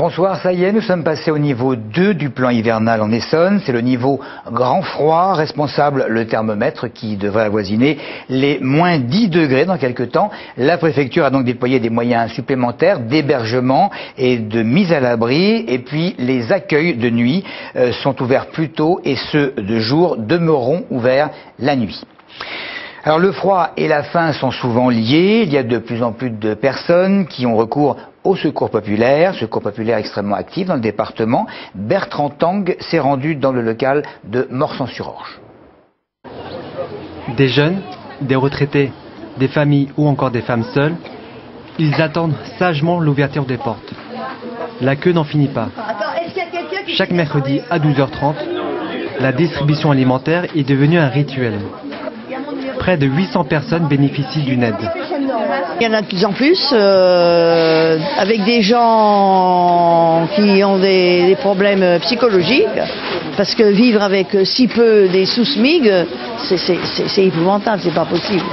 Bonsoir, ça y est, nous sommes passés au niveau 2 du plan hivernal en Essonne. C'est le niveau grand froid, responsable le thermomètre qui devrait avoisiner les moins 10 degrés dans quelques temps. La préfecture a donc déployé des moyens supplémentaires d'hébergement et de mise à l'abri. Et puis les accueils de nuit sont ouverts plus tôt et ceux de jour demeureront ouverts la nuit. Alors le froid et la faim sont souvent liés. Il y a de plus en plus de personnes qui ont recours au secours populaire extrêmement actif dans le département. Bertrand Tang s'est rendu dans le local de Morsan-sur-Orge. Des jeunes, des retraités, des familles ou encore des femmes seules, ils attendent sagement l'ouverture des portes. La queue n'en finit pas. Chaque mercredi à 12h30, la distribution alimentaire est devenue un rituel. Près de 800 personnes bénéficient d'une aide. Il y en a de plus en plus, avec des gens qui ont des problèmes psychologiques, parce que vivre avec si peu des sous-SMIG, c'est épouvantable, c'est pas possible.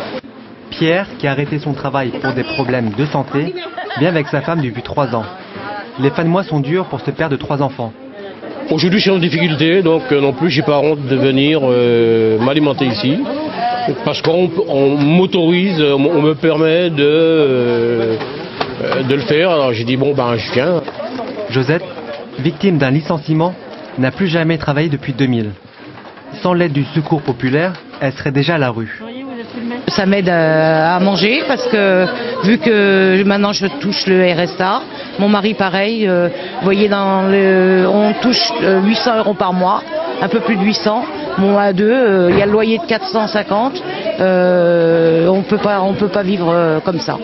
Pierre, qui a arrêté son travail pour des problèmes de santé, vit avec sa femme depuis 3 ans. Les fins de mois sont durs pour ce père de 3 enfants. Aujourd'hui, je suis en difficulté, donc non plus, j'ai pas honte de venir m'alimenter ici. Parce qu'on m'autorise, on me permet de le faire. Alors j'ai dit bon ben je viens. Josette, victime d'un licenciement, n'a plus jamais travaillé depuis 2000. Sans l'aide du secours populaire, elle serait déjà à la rue. Ça m'aide à manger parce que vu que maintenant je touche le RSA, mon mari pareil, vous voyez on touche 800 € par mois, un peu plus de 800. Bon, à deux, il y a le loyer de 450, on peut pas vivre comme ça.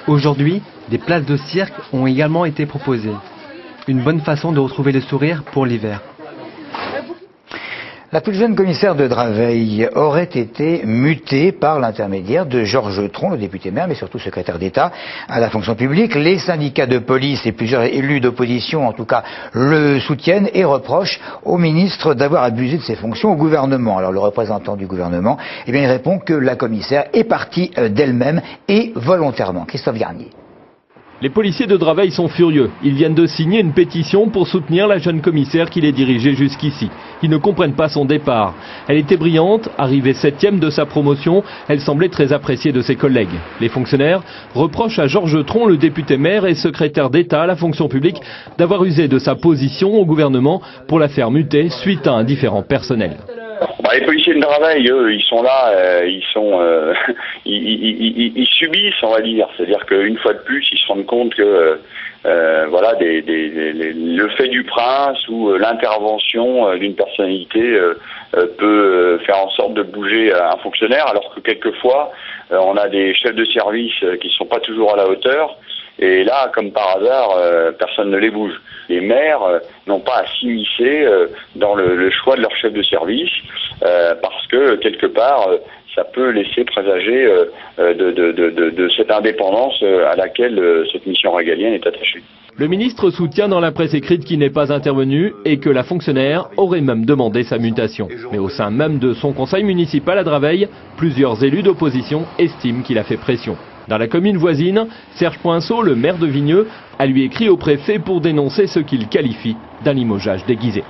Aujourd'hui, des places de cirque ont également été proposées. Une bonne façon de retrouver le sourire pour l'hiver. La toute jeune commissaire de Draveil aurait été mutée par l'intermédiaire de Georges Tron, le député maire, mais surtout secrétaire d'État à la fonction publique. Les syndicats de police et plusieurs élus d'opposition, en tout cas, le soutiennent et reprochent au ministre d'avoir abusé de ses fonctions au gouvernement. Alors le représentant du gouvernement, il répond que la commissaire est partie d'elle-même et volontairement. Christophe Garnier. Les policiers de Draveil sont furieux. Ils viennent de signer une pétition pour soutenir la jeune commissaire qui les dirigeait jusqu'ici. Ils ne comprennent pas son départ. Elle était brillante, arrivée 7e de sa promotion, elle semblait très appréciée de ses collègues. Les fonctionnaires reprochent à Georges Tron, le député maire et secrétaire d'État à la fonction publique, d'avoir usé de sa position au gouvernement pour la faire muter suite à un différend personnel. Les policiers de Draveil, eux, ils sont là, ils subissent, on va dire. C'est-à-dire qu'une fois de plus, ils se rendent compte que voilà, le fait du prince ou l'intervention d'une personnalité peut faire en sorte de bouger un fonctionnaire, alors que quelquefois, on a des chefs de service qui ne sont pas toujours à la hauteur. Et là, comme par hasard, personne ne les bouge. Les maires n'ont pas à s'immiscer dans le choix de leur chef de service parce que, quelque part, ça peut laisser présager de cette indépendance à laquelle cette mission régalienne est attachée. Le ministre soutient dans la presse écrite qu'il n'est pas intervenu et que la fonctionnaire aurait même demandé sa mutation. Mais au sein même de son conseil municipal à Draveil, plusieurs élus d'opposition estiment qu'il a fait pression. Dans la commune voisine, Serge Poinceau, le maire de Vigneux, a lui écrit au préfet pour dénoncer ce qu'il qualifie d'un limogeage déguisé.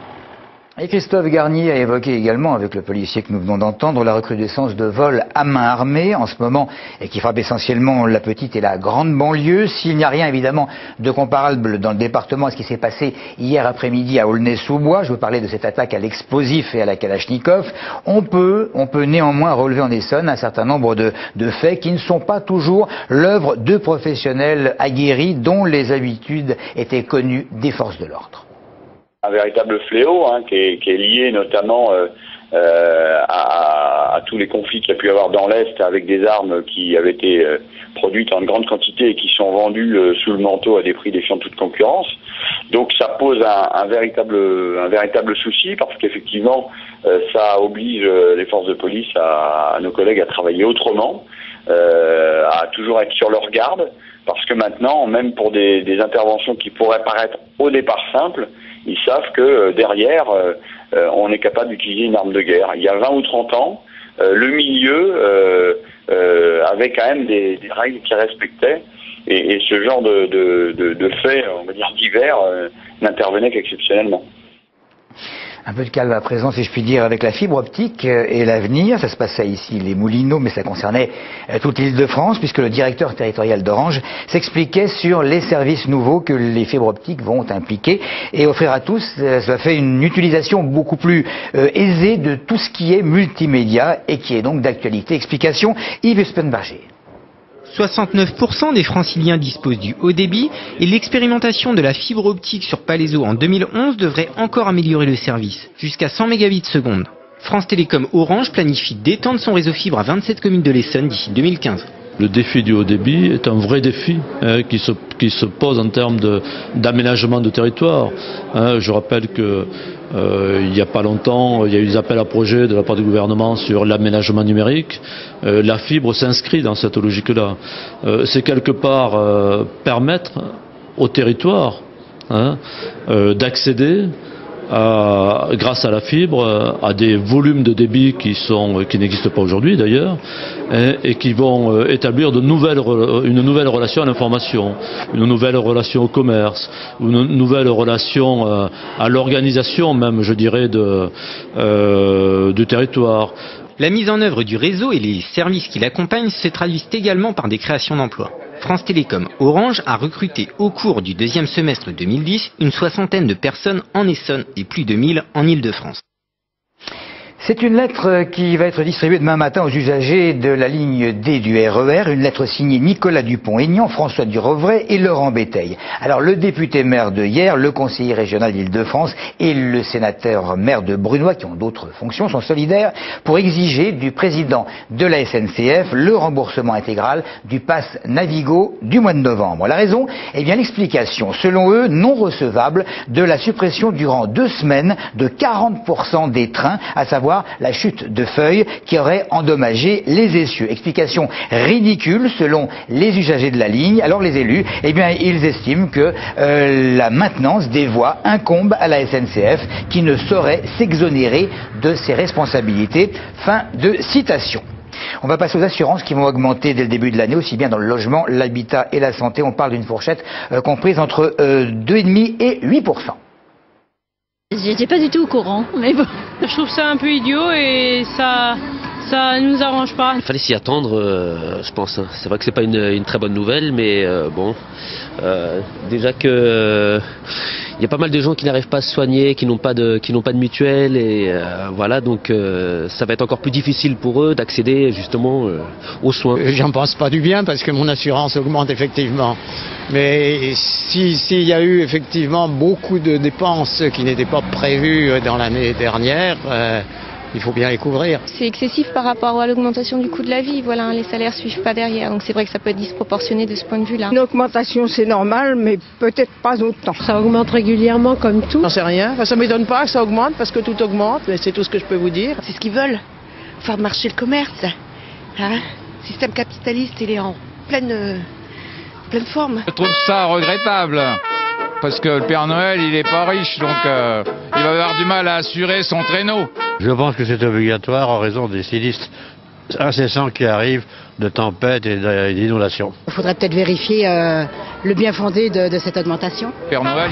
Et Christophe Garnier a évoqué également, avec le policier que nous venons d'entendre, la recrudescence de vols à main armée en ce moment et qui frappe essentiellement la petite et la grande banlieue. S'il n'y a rien évidemment de comparable dans le département à ce qui s'est passé hier après-midi à Aulnay-sous-Bois, je veux parler de cette attaque à l'explosif et à la Kalachnikov, on peut néanmoins relever en Essonne un certain nombre de faits qui ne sont pas toujours l'œuvre de professionnels aguerris dont les habitudes étaient connues des forces de l'ordre. Un véritable fléau qui est lié notamment à tous les conflits qu'il y a pu y avoir dans l'Est avec des armes qui avaient été produites en grande quantité et qui sont vendues sous le manteau à des prix défiant toute concurrence. Donc ça pose un véritable souci parce qu'effectivement ça oblige les forces de police à nos collègues à travailler autrement, à toujours être sur leur garde parce que maintenant, même pour des interventions qui pourraient paraître au départ simples, ils savent que derrière, on est capable d'utiliser une arme de guerre. Il y a 20 ou 30 ans, le milieu avait quand même des règles qu'il respectait et ce genre de faits, on va dire divers, n'intervenait qu'exceptionnellement. Un peu de calme à présent, si je puis dire, avec la fibre optique et l'avenir. Ça se passait ici, les Moulineaux, mais ça concernait toute l'Île-de-France, puisque le directeur territorial d'Orange s'expliquait sur les services nouveaux que les fibres optiques vont impliquer et offrir à tous. Cela fait une utilisation beaucoup plus aisée de tout ce qui est multimédia et qui est donc d'actualité. Explication, Yves Spenbarger. 69% des franciliens disposent du haut débit et l'expérimentation de la fibre optique sur Palaiseau en 2011 devrait encore améliorer le service, jusqu'à 100 mégabits seconde. France Télécom Orange planifie d'étendre son réseau fibre à 27 communes de l'Essonne d'ici 2015. Le défi du haut débit est un vrai défi qui se pose en termes d'aménagement de territoire. Je rappelle que il n'y a pas longtemps, il y a eu des appels à projets de la part du gouvernement sur l'aménagement numérique. La fibre s'inscrit dans cette logique-là. C'est quelque part permettre au territoire d'accéder grâce à la fibre à des volumes de débit qui n'existent pas aujourd'hui d'ailleurs et qui vont établir une nouvelle relation à l'information, une nouvelle relation au commerce, une nouvelle relation à l'organisation même, je dirais, du territoire. La mise en œuvre du réseau et les services qui l'accompagnent se traduisent également par des créations d'emplois. France Télécom Orange a recruté au cours du deuxième semestre 2010 une 60aine de personnes en Essonne et plus de 1000 en Île-de-France. C'est une lettre qui va être distribuée demain matin aux usagers de la ligne D du RER, une lettre signée Nicolas Dupont-Aignan, François Durovray et Laurent Béteille. Alors le député maire de Hyères, le conseiller régional d'Île-de-France et le sénateur maire de Brunoy, qui ont d'autres fonctions, sont solidaires pour exiger du président de la SNCF le remboursement intégral du pass Navigo du mois de novembre. La raison? Eh bien l'explication, selon eux, non recevable de la suppression durant 2 semaines de 40% des trains, à savoir la chute de feuilles qui aurait endommagé les essieux. Explication ridicule selon les usagers de la ligne. Alors les élus, eh bien, ils estiment que la maintenance des voies incombe à la SNCF qui ne saurait s'exonérer de ses responsabilités. Fin de citation. On va passer aux assurances qui vont augmenter dès le début de l'année, aussi bien dans le logement, l'habitat et la santé. On parle d'une fourchette comprise entre 2,5 et 8%. J'étais pas du tout au courant, mais bon. Je trouve ça un peu idiot et ça nous arrange pas. Il fallait s'y attendre, je pense. C'est vrai que c'est pas une très bonne nouvelle, mais bon, déjà que il y a pas mal de gens qui n'arrivent pas à se soigner, qui n'ont pas de mutuelle et voilà, donc ça va être encore plus difficile pour eux d'accéder justement aux soins. J'en pense pas du bien parce que mon assurance augmente effectivement. Mais s'il y a eu effectivement beaucoup de dépenses qui n'étaient pas prévues dans l'année dernière, il faut bien les couvrir. C'est excessif par rapport à l'augmentation du coût de la vie. Voilà, les salaires ne suivent pas derrière. Donc c'est vrai que ça peut être disproportionné de ce point de vue-là. Une augmentation, c'est normal, mais peut-être pas autant. Ça augmente régulièrement comme tout. J'en sais rien. Enfin, ça ne m'étonne pas que ça augmente parce que tout augmente. Mais c'est tout ce que je peux vous dire. C'est ce qu'ils veulent. Faire marcher le commerce. Hein, le système capitaliste, il est en pleine forme. Je trouve ça regrettable. Parce que le Père Noël, il n'est pas riche, donc il va avoir du mal à assurer son traîneau. Je pense que c'est obligatoire en raison des sinistres incessants qui arrivent, de tempêtes et d'inondations. Il faudrait peut-être vérifier le bien fondé de cette augmentation. Père Noël,